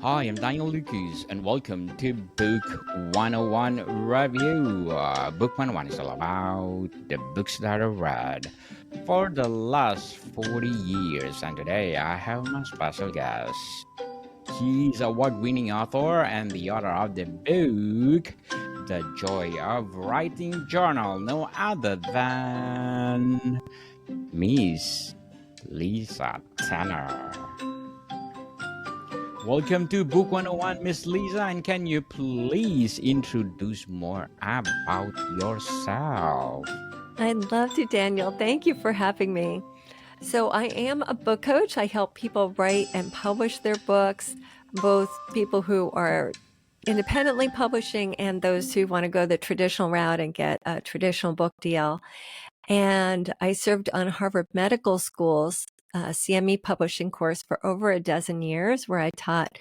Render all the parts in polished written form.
Hi, I'm Daniel Lucas, and welcome to Book 101 Review. Book 101 is all about the books that I read for the last 40 years, and today I have my special guest. He's award-winning author and the author of the book The Joy of Writing Journal, no other than Miss Lisa Tener. Welcome to Book 101, Miss Lisa, and can you please introduce more about yourself? I'd love to, Daniel. Thank you for having me. So, I am a book coach. I help people write and publish their books, both people who are independently publishing and those who want to go the traditional route and get a traditional book deal. And I served on Harvard Medical School's CME publishing course for over a dozen years, where I taught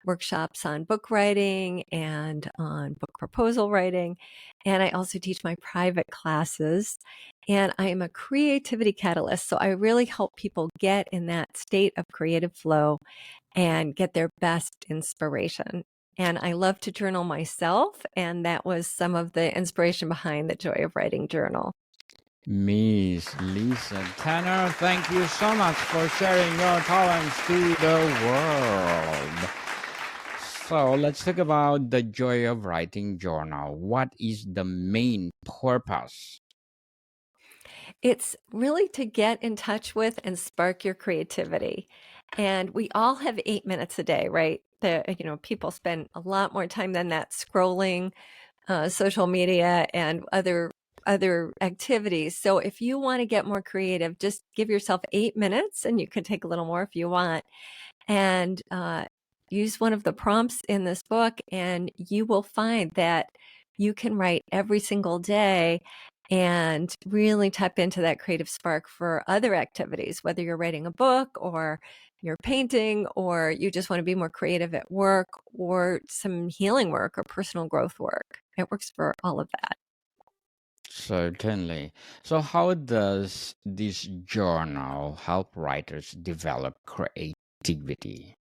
workshops on book writing and on book proposal writing. And I also teach my private classes. And I am a creativity catalyst. So I really help people get in that state of creative flow and get their best inspiration. And I love to journal myself. And that was some of the inspiration behind the Joy of Writing journal. Miss Lisa Tanner, thank you so much for sharing your talents to the world. So let's talk about the Joy of Writing Journal. What is the main purpose? It's really to get in touch with and spark your creativity. And we all have 8 minutes a day, right? People spend a lot more time than that scrolling social media and other activities. So if you want to get more creative, just give yourself 8 minutes, and you can take a little more if you want, and use one of the prompts in this book, and you will find that you can write every single day and really tap into that creative spark for other activities, whether you're writing a book or you're painting or you just want to be more creative at work or some healing work or personal growth work. It works for all of that. Certainly. So, how does this journal help writers develop creativity?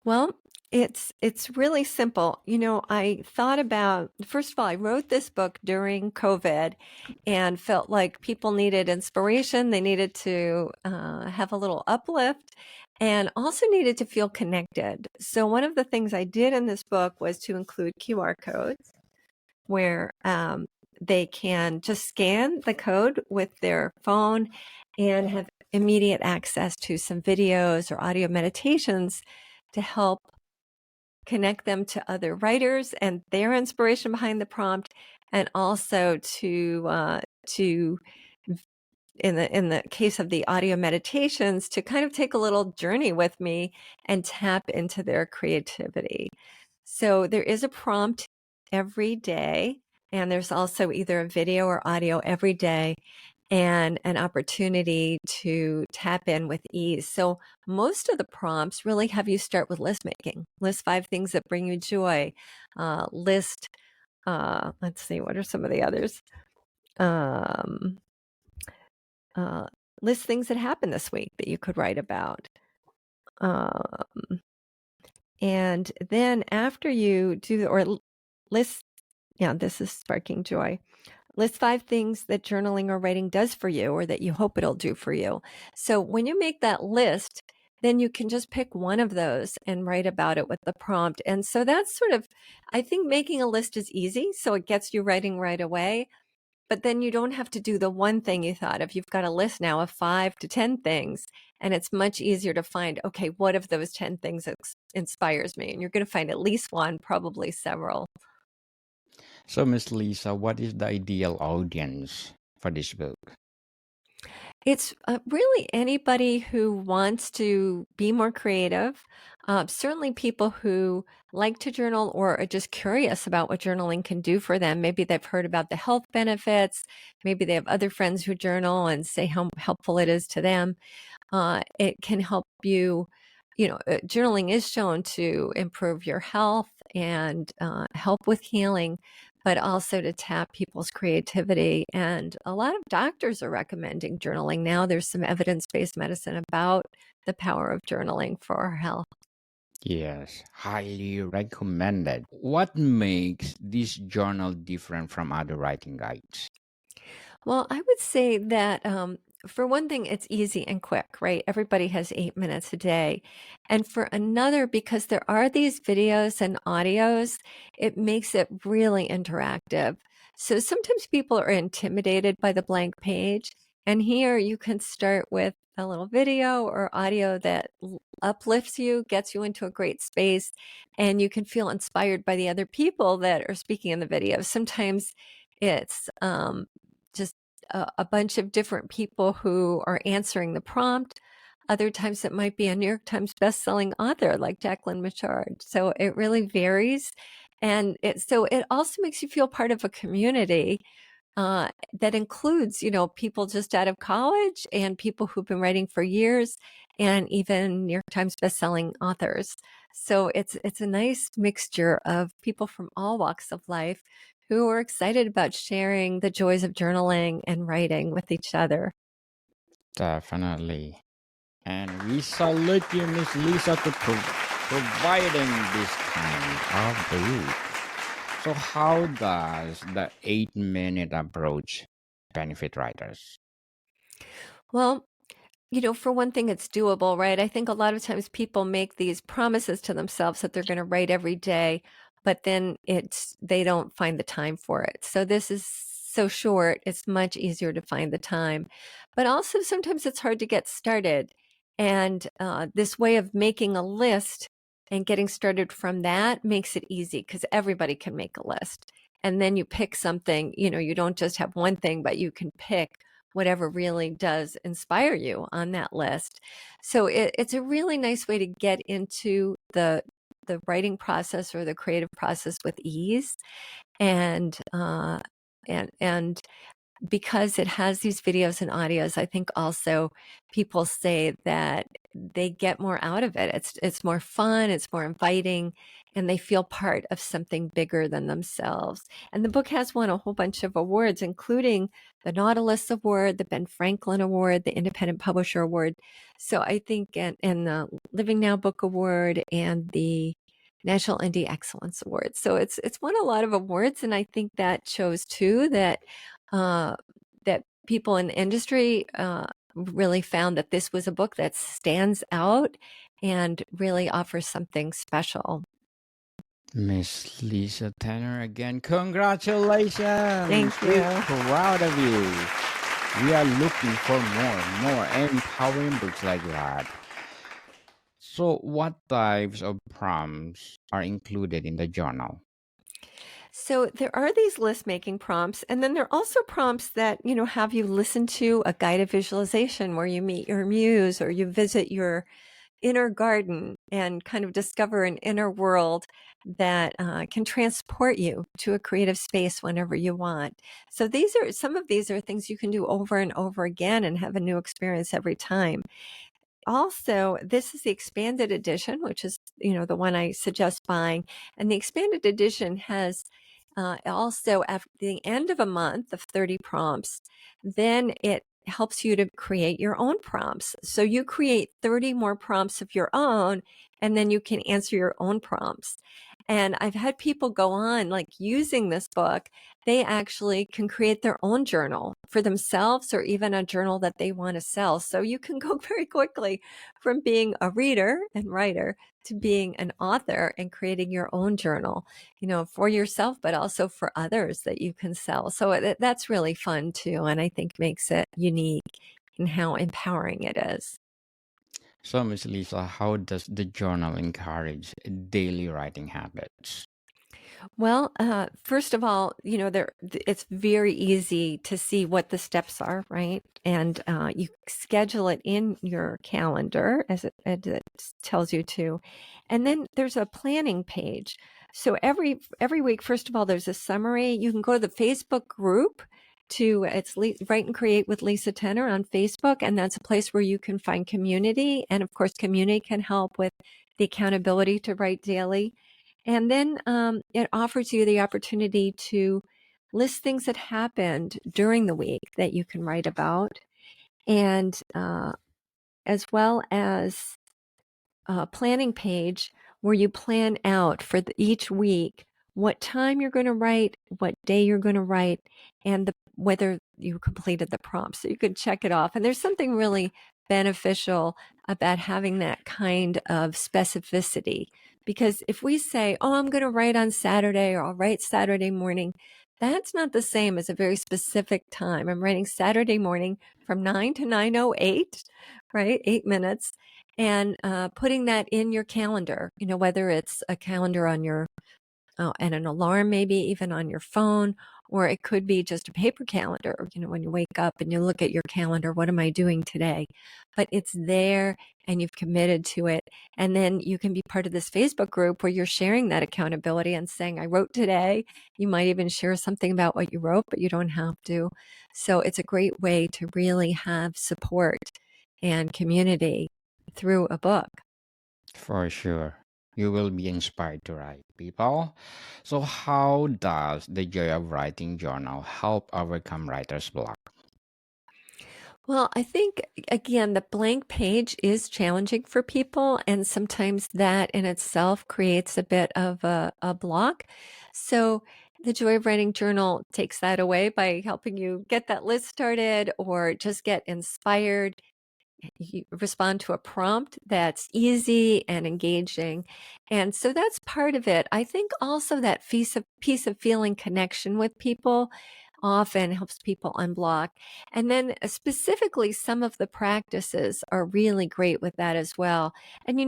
Well, it's really simple. I thought about, first of all, I wrote this book during COVID and felt like people needed inspiration. They needed to have a little uplift and also needed to feel connected. So one of the things I did in this book was to include QR codes where they can just scan the code with their phone and have immediate access to some videos or audio meditations to help connect them to other writers and their inspiration behind the prompt, and also to in the case of the audio meditations, to kind of take a little journey with me and tap into their creativity. So there is a prompt every day, and there's also either a video or audio every day, and an opportunity to tap in with ease. So most of the prompts really have you start with list making. List 5 things that bring you joy. Let's see, what are some of the others? Um, List things that happened this week that you could write about. And then after you do, or list, yeah, this is sparking joy. List 5 things that journaling or writing does for you, or that you hope it'll do for you. So when you make that list, then you can just pick one of those and write about it with the prompt. And so that's sort of, I think making a list is easy. So it gets you writing right away. But then you don't have to do the one thing you thought of. You've got a list now of 5 to 10 things. And it's much easier to find, okay, what of those 10 things inspires me? And you're going to find at least one, probably several. So, Miss Lisa, what is the ideal audience for this book? It's really anybody who wants to be more creative. Certainly people who like to journal or are just curious about what journaling can do for them. Maybe they've heard about the health benefits. Maybe they have other friends who journal and say how helpful it is to them. It can help you. Journaling is shown to improve your health and help with healing, but also to tap people's creativity. And a lot of doctors are recommending journaling now. There's some evidence-based medicine about the power of journaling for our health. Yes, highly recommended. What makes this journal different from other writing guides? Well, I would say that for one thing, it's easy and quick, right? Everybody has 8 minutes a day. And for another, because there are these videos and audios, it makes it really interactive. So sometimes people are intimidated by the blank page. And here you can start with a little video or audio that uplifts you, gets you into a great space, and you can feel inspired by the other people that are speaking in the video. Sometimes it's just a bunch of different people who are answering the prompt. Other times it might be a New York Times bestselling author like Jacqueline Michard. So it really varies. And it also makes you feel part of a community that includes, people just out of college and people who've been writing for years and even New York Times bestselling authors. So it's a nice mixture of people from all walks of life who are excited about sharing the joys of journaling and writing with each other. Definitely. And we salute you, Miss Lisa, to providing this kind of book. So, how does the 8 minute approach benefit writers? Well, for one thing, it's doable, right? I think a lot of times people make these promises to themselves that they're going to write every day, but then they don't find the time for it. So this is so short, it's much easier to find the time. But also sometimes it's hard to get started. And this way of making a list and getting started from that makes it easy because everybody can make a list. And then you pick something, you don't just have one thing, but you can pick whatever really does inspire you on that list. So it's a really nice way to get into the writing process or the creative process with ease, and and because it has these videos and audios, I think also people say that they get more out of it. It's more fun, it's more inviting, and they feel part of something bigger than themselves. And the book has won a whole bunch of awards, including the Nautilus Award, the Ben Franklin Award, the Independent Publisher Award. So I think, and the Living Now Book Award and the National Indie Excellence Award. So it's won a lot of awards, and I think that shows too uh, that people in the industry really found that this was a book that stands out and really offers something special. Miss Lisa Tener again, congratulations! Thank We're you. proud of you. We are looking for more empowering books like that. So, what types of prompts are included in the journal? So there are these list making prompts, and then there are also prompts that, have you listen to a guided visualization where you meet your muse or you visit your inner garden and kind of discover an inner world that can transport you to a creative space whenever you want. So some of these are things you can do over and over again and have a new experience every time. Also, this is the expanded edition, which is, the one I suggest buying. And the expanded edition has also, at the end of a month of 30 prompts, then it helps you to create your own prompts. So you create 30 more prompts of your own, and then you can answer your own prompts. And I've had people go on, like using this book, they actually can create their own journal for themselves or even a journal that they want to sell. So you can go very quickly from being a reader and writer to being an author and creating your own journal, for yourself, but also for others that you can sell. So that's really fun too. And I think makes it unique in how empowering it is. So, Miss Lisa, how does the journal encourage daily writing habits? Well, first of all, it's very easy to see what the steps are, right? And you schedule it in your calendar as it tells you to. And then there's a planning page. So every week, first of all, there's a summary. You can go to the Facebook group it's Write and Create with Lisa Tener on Facebook, and that's a place where you can find community. And of course, community can help with the accountability to write daily. And then it offers you the opportunity to list things that happened during the week that you can write about, and as well as a planning page where you plan out for each week what time you're going to write, what day you're going to write, and whether you completed the prompt. So you could check it off. And there's something really beneficial about having that kind of specificity. Because if we say, oh, I'm going to write on Saturday, or I'll write Saturday morning, that's not the same as a very specific time. I'm writing Saturday morning from 9 to 9:08, right? 8 minutes. And putting that in your calendar, whether it's a calendar on your and an alarm, maybe even on your phone, or it could be just a paper calendar. When you wake up and you look at your calendar, what am I doing today? But it's there and you've committed to it. And then you can be part of this Facebook group where you're sharing that accountability and saying, I wrote today. You might even share something about what you wrote, but you don't have to. So it's a great way to really have support and community through a book. For sure. You will be inspired to write, people. So, how does the joy of writing journal help overcome writer's block? Well, I think, again, the blank page is challenging for people, and sometimes that in itself creates a bit of a block. So, the Joy of Writing Journal takes that away by helping you get that list started or just get inspired. You respond to a prompt that's easy and engaging. And so that's part of it. I think also that piece of feeling connection with people often helps people unblock. And then specifically, some of the practices are really great with that as well. And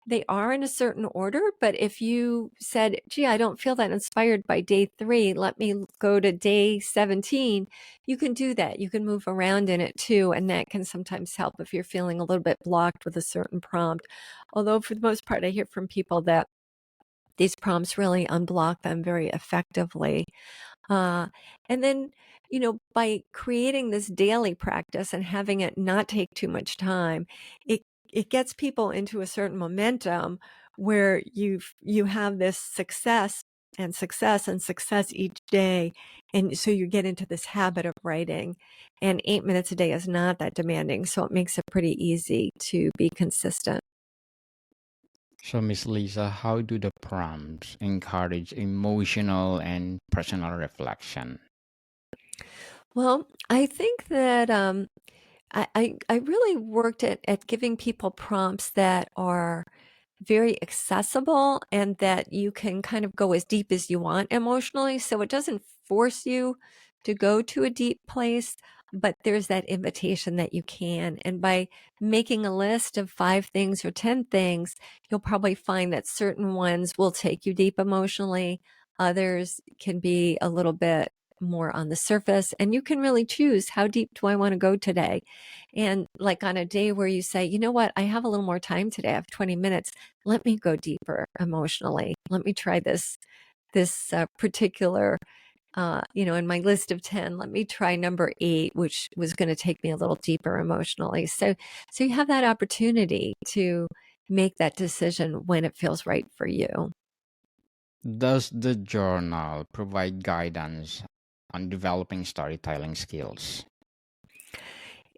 they are in a certain order, but if you said, gee, I don't feel that inspired by day 3, let me go to day 17, you can do that. You can move around in it too, and that can sometimes help if you're feeling a little bit blocked with a certain prompt. Although for the most part, I hear from people that these prompts really unblock them very effectively. Uh, and then, by creating this daily practice and having it not take too much time, it gets people into a certain momentum where you have this success and success and success each day. And so you get into this habit of writing. And 8 minutes a day is not that demanding. So it makes it pretty easy to be consistent. So, Miss Lisa, how do the prompts encourage emotional and personal reflection? Well, I think that I really worked at giving people prompts that are very accessible and that you can kind of go as deep as you want emotionally. So it doesn't force you to go to a deep place, but there's that invitation that you can. And by making a list of 5 things or 10 things, you'll probably find that certain ones will take you deep emotionally. Others can be a little bit more on the surface, and you can really choose, how deep do I want to go today? And like on a day where you say, you know what, I have a little more time today, I have 20 minutes, let me go deeper emotionally. Let me try this particular, in my list of 10, let me try number 8, which was going to take me a little deeper emotionally. So you have that opportunity to make that decision when it feels right for you. Does the journal provide guidance on developing storytelling skills?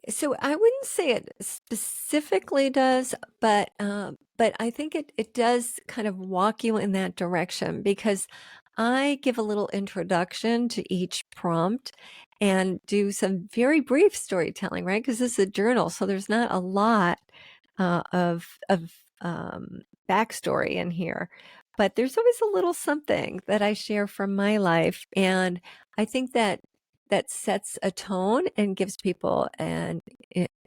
So I wouldn't say it specifically does, but I think it does kind of walk you in that direction, because I give a little introduction to each prompt and do some very brief storytelling, right? Because this is a journal, so there's not a lot of backstory in here, but there's always a little something that I share from my life, and I think that sets a tone and gives people an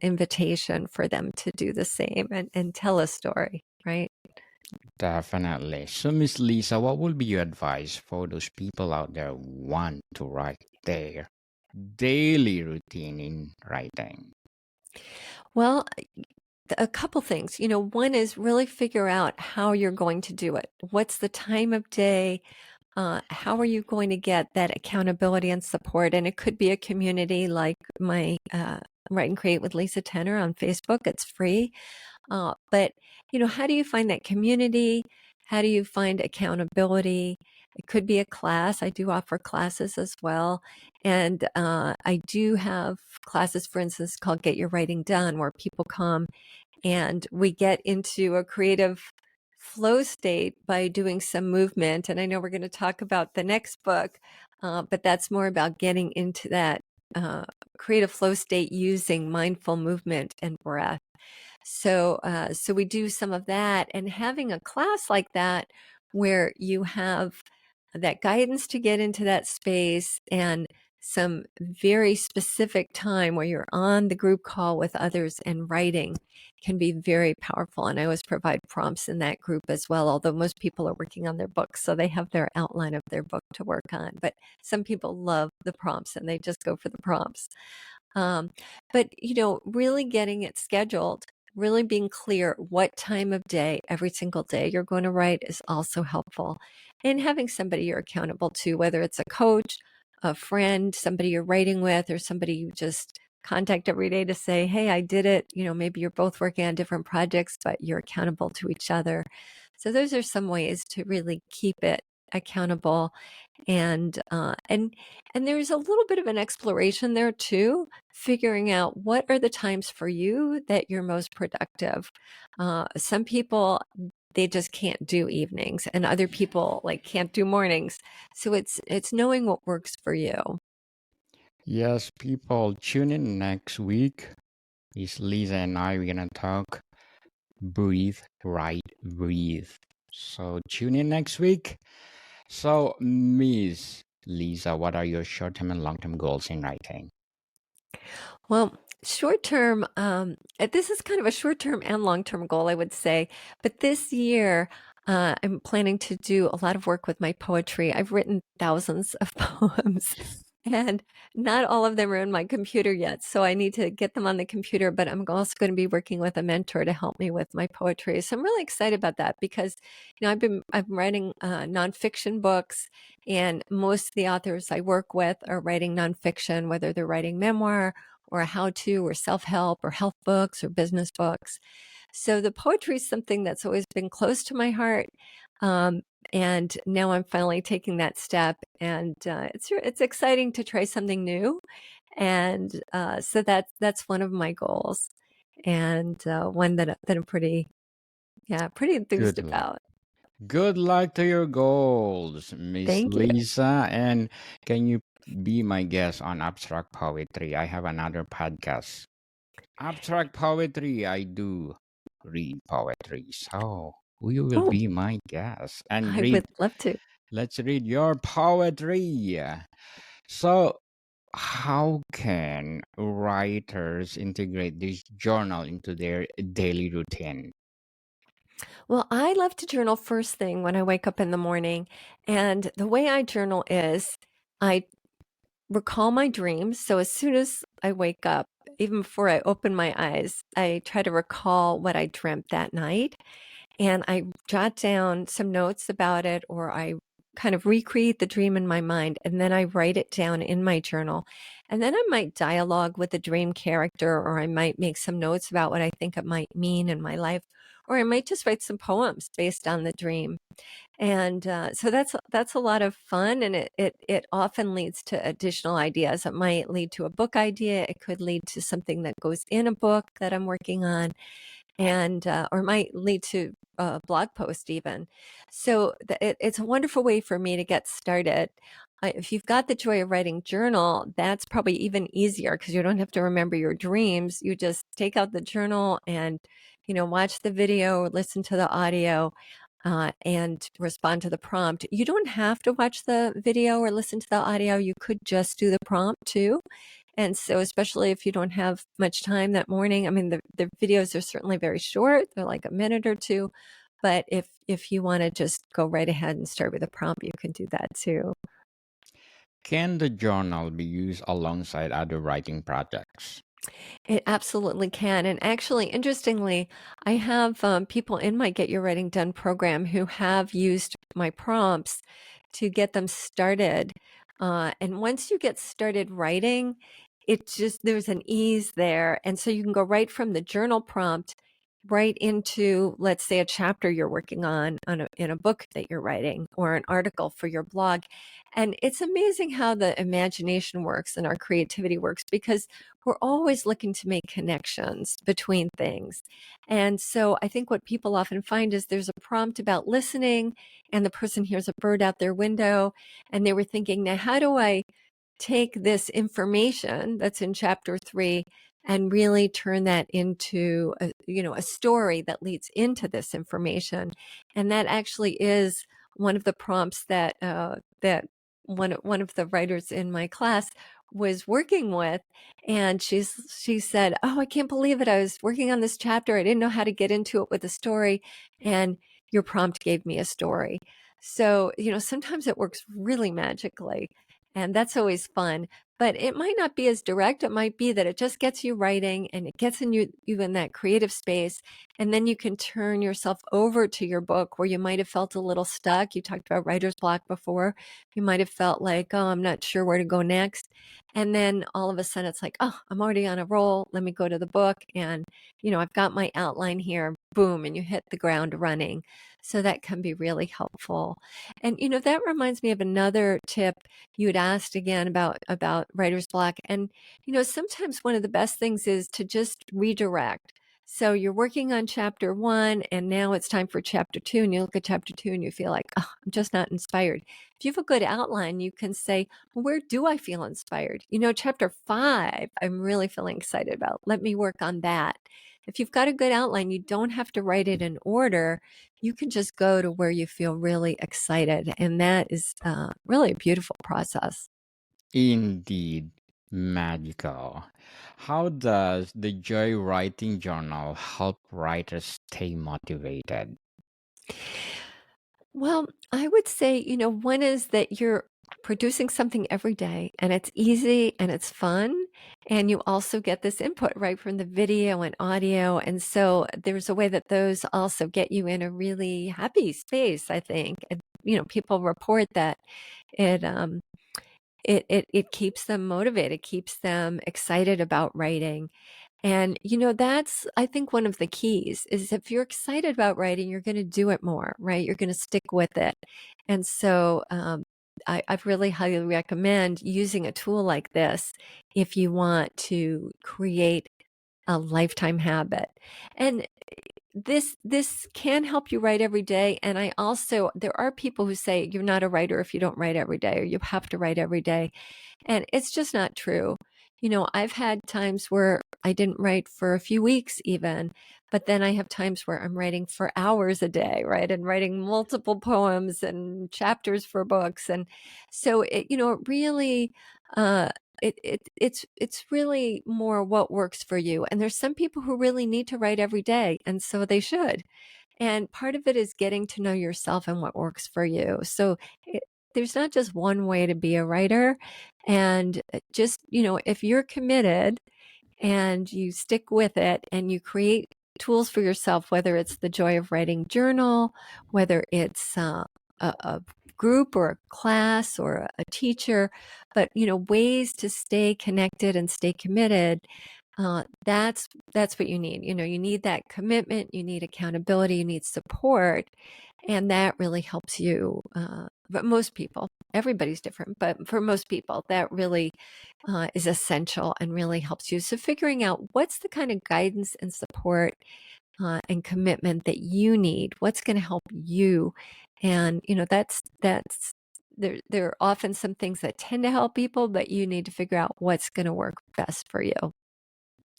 invitation for them to do the same and tell a story, right? Definitely. So, Miss Lisa, what would be your advice for those people out there who want to write their daily routine in writing? Well, a couple things. One is really figure out how you're going to do it. What's the time of day? How are you going to get that accountability and support? And it could be a community like my Write and Create with Lisa Tener on Facebook. It's free. But how do you find that community? How do you find accountability? It could be a class. I do offer classes as well. And I do have classes, for instance, called Get Your Writing Done, where people come and we get into a creative flow state by doing some movement. And I know we're going to talk about the next book, but that's more about getting into that creative flow state using mindful movement and breath. So we do some of that, and having a class like that where you have that guidance to get into that space and some very specific time where you're on the group call with others and writing can be very powerful. And I always provide prompts in that group as well, although most people are working on their books, so they have their outline of their book to work on. But some people love the prompts and they just go for the prompts. But, really getting it scheduled, really being clear what time of day, every single day you're going to write is also helpful. And having somebody you're accountable to, whether it's a coach, a friend, somebody you're writing with, or somebody you just contact every day to say, hey, I did it. Maybe you're both working on different projects, but you're accountable to each other. So those are some ways to really keep it accountable. And there's a little bit of an exploration there too, figuring out what are the times for you that you're most productive. Some people, they just can't do evenings, and other people like can't do mornings. So it's knowing what works for you. Yes, people, tune in next week. Miss Lisa and I, we're gonna talk breathe, right? Breathe. So tune in next week. So, Miss Lisa, what are your short-term and long-term goals in writing? Well, short term, this is kind of a short term and long term goal, I would say. But this year, I'm planning to do a lot of work with my poetry. I've written thousands of poems, and not all of them are in my computer yet. So I need to get them on the computer, but I'm also going to be working with a mentor to help me with my poetry. So I'm really excited about that because, I'm writing nonfiction books, and most of the authors I work with are writing nonfiction, whether they're writing memoir or a how-to or self-help or health books or business books. So the poetry is something that's always been close to my heart. Um, and now I'm finally taking that step, and it's exciting to try something new. And so that's one of my goals, and one that I'm pretty enthused Good luck. about. Good luck to your goals, Miss Thank you. Lisa. And can you be my guest on Abstract Poetry? I have another podcast. Abstract Poetry, I do read poetry. So you will Oh, be my guest and I would love to. let's read your poetry. So, how can writers integrate this journal into their daily routine? Well, I love to journal first thing when I wake up in the morning. And the way I journal is I recall my dreams. So as soon as I wake up, even before I open my eyes, I try to recall what I dreamt that night. And I jot down some notes about it, or I kind of recreate the dream in my mind, and then I write it down in my journal. And then I might dialogue with the dream character, or I might make some notes about what I think it might mean in my life, or I might just write some poems based on the dream. And so that's a lot of fun, and it often leads to additional ideas. It might lead to a book idea. It could lead to something that goes in a book that I'm working on, and or might lead to a blog post even. So it's a wonderful way for me to get started. If you've got the joy of writing journal, that's probably even easier because you don't have to remember your dreams. You just take out the journal and watch the video, listen to the audio, and respond to the prompt. You don't have to watch the video or listen to the audio. You could just do the prompt too. And so, especially if you don't have much time that morning, I mean, the videos are certainly very short. They're like a minute or two. But if you want to just go right ahead and start with a prompt, you can do that too. Can the journal be used alongside other writing projects? It absolutely can. And actually, interestingly, I have people in my Get Your Writing Done program who have used my prompts to get them started. And once you get started writing, there's an ease there. And so you can go right from the journal prompt right into, let's say, a chapter you're working on in a book that you're writing or an article for your blog. And it's amazing how the imagination works and our creativity works, because we're always looking to make connections between things. And so I think what people often find is there's a prompt about listening, and the person hears a bird out their window, and they were thinking, now, how do I take this information that's in chapter 3 and really turn that into a story that leads into this information? And that actually is one of the prompts that one of the writers in my class was working with. And she said, oh, I can't believe it, I was working on this chapter, I didn't know how to get into it with a story, and your prompt gave me a story. So sometimes it works really magically, and that's always fun. But it might not be as direct. It might be that it just gets you writing, and it gets you in that creative space. And then you can turn yourself over to your book where you might have felt a little stuck. You talked about writer's block before. You might have felt like, oh, I'm not sure where to go next. And then all of a sudden it's like, oh, I'm already on a roll. Let me go to the book. And, I've got my outline here. Boom. And you hit the ground running. So that can be really helpful. And, that reminds me of another tip. You had asked again about writer's block. And, sometimes one of the best things is to just redirect. So you're working on chapter 1, and now it's time for chapter 2, and you look at chapter 2 and you feel like, oh, I'm just not inspired. If you have a good outline, you can say, well, where do I feel inspired? Chapter 5, I'm really feeling excited about. Let me work on that. If you've got a good outline, you don't have to write it in order. You can just go to where you feel really excited. And that is really a beautiful process. Indeed, magical. How does the Joy Writing Journal help writers stay motivated? Well, I would say, one is that you're producing something every day, and it's easy and it's fun. And you also get this input right from the video and audio. And so there's a way that those also get you in a really happy space, I think. And, people report that it, it keeps them motivated, keeps them excited about writing. And, that's, I think, one of the keys is if you're excited about writing, you're going to do it more, right? You're going to stick with it. And so I've really highly recommend using a tool like this if you want to create a lifetime habit. And this can help you write every day. And there are people who say you're not a writer if you don't write every day, or you have to write every day. And it's just not true. I've had times where I didn't write for a few weeks even, but then I have times where I'm writing for hours a day, right? And writing multiple poems and chapters for books. And so it really, it's really more what works for you. And there's some people who really need to write every day, and so they should. And part of it is getting to know yourself and what works for you. So there's not just one way to be a writer. And just, if you're committed and you stick with it and you create tools for yourself, whether it's the Joy of Writing journal, whether it's a group or a class or a teacher, but ways to stay connected and stay committed. That's what you need. You need that commitment, you need accountability, you need support, and that really helps you. But most people, everybody's different, but for most people, that really is essential and really helps you. So figuring out what's the kind of guidance and support and commitment that you need, what's going to help you, and that's there are often some things that tend to help people, but you need to figure out what's going to work best for you.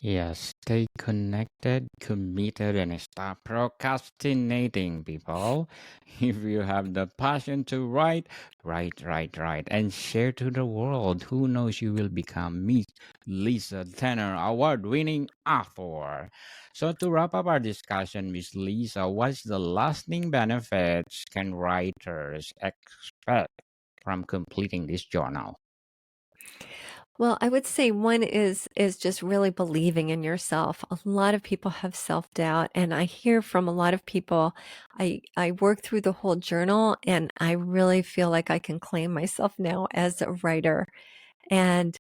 Yes, stay connected, committed, and stop procrastinating, people. If you have the passion to write, write, and share to the world. Who knows, you will become Miss Lisa Tener, award-winning author. So to wrap up our discussion, Miss Lisa, what's the lasting benefits can writers expect from completing this journal? Well, I would say one is just really believing in yourself. A lot of people have self-doubt, and I hear from a lot of people. I work through the whole journal, and I really feel like I can claim myself now as a writer. And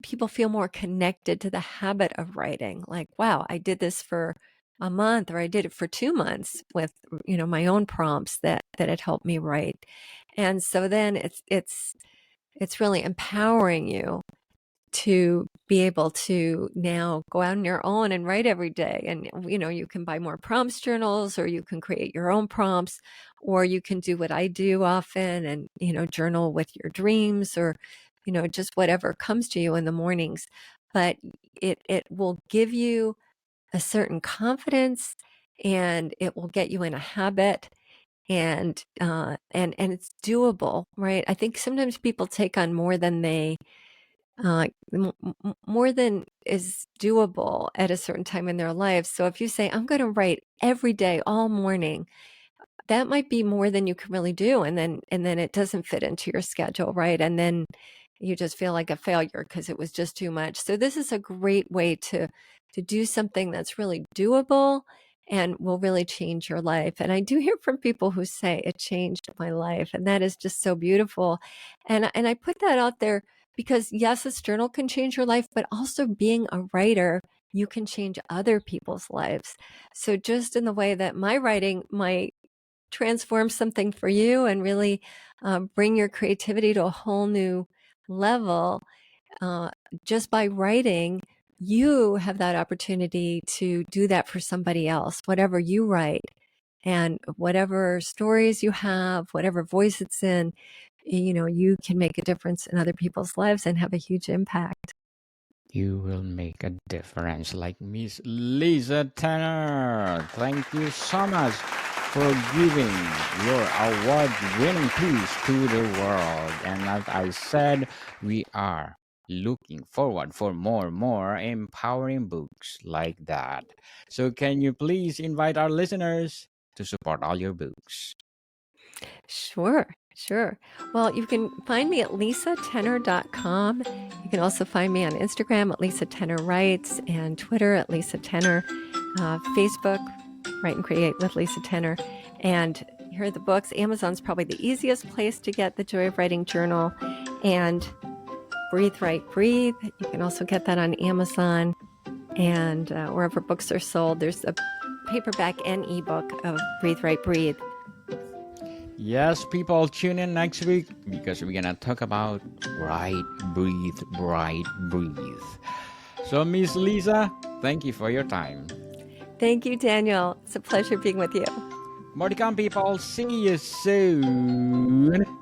people feel more connected to the habit of writing. Like, wow, I did this for a month, or I did it for 2 months with, my own prompts that it helped me write. And so then it's really empowering you to be able to now go out on your own and write every day. And, you can buy more prompts journals, or you can create your own prompts, or you can do what I do often and, journal with your dreams, or, just whatever comes to you in the mornings. But it will give you a certain confidence, and it will get you in a habit, and it's doable, right? I think sometimes people take on more than more than is doable at a certain time in their lives. So if you say, I'm going to write every day, all morning, that might be more than you can really do. And then it doesn't fit into your schedule, right? And then you just feel like a failure because it was just too much. So this is a great way to do something that's really doable and will really change your life. And I do hear from people who say it changed my life, and that is just so beautiful. And I put that out there because, yes, this journal can change your life, but also being a writer, you can change other people's lives. So just in the way that my writing might transform something for you and really bring your creativity to a whole new level, just by writing, you have that opportunity to do that for somebody else, whatever you write and whatever stories you have, whatever voice it's in, you can make a difference in other people's lives and have a huge impact. You will make a difference, like Ms.Lisa Tener. Thank you so much for giving your award-winning piece to the world. And as I said, we are looking forward for more empowering books like that. So can you please invite our listeners to support all your books? Sure. Well, you can find me at lisatener.com. You can also find me on Instagram at Lisa Tener Writes, and Twitter at Lisa Tener, Facebook, Write and Create with Lisa Tener. And here are the books. Amazon's probably the easiest place to get the Joy of Writing journal, and Breathe, Write, Breathe. You can also get that on Amazon and wherever books are sold. There's a paperback and ebook of Breathe, Write, Breathe. Yes, people, tune in next week because we're gonna talk about Write, Breathe, Write, Breathe. So, Miss Lisa, thank you for your time. Thank you, Daniel. It's a pleasure being with you. More to come, people. See you soon.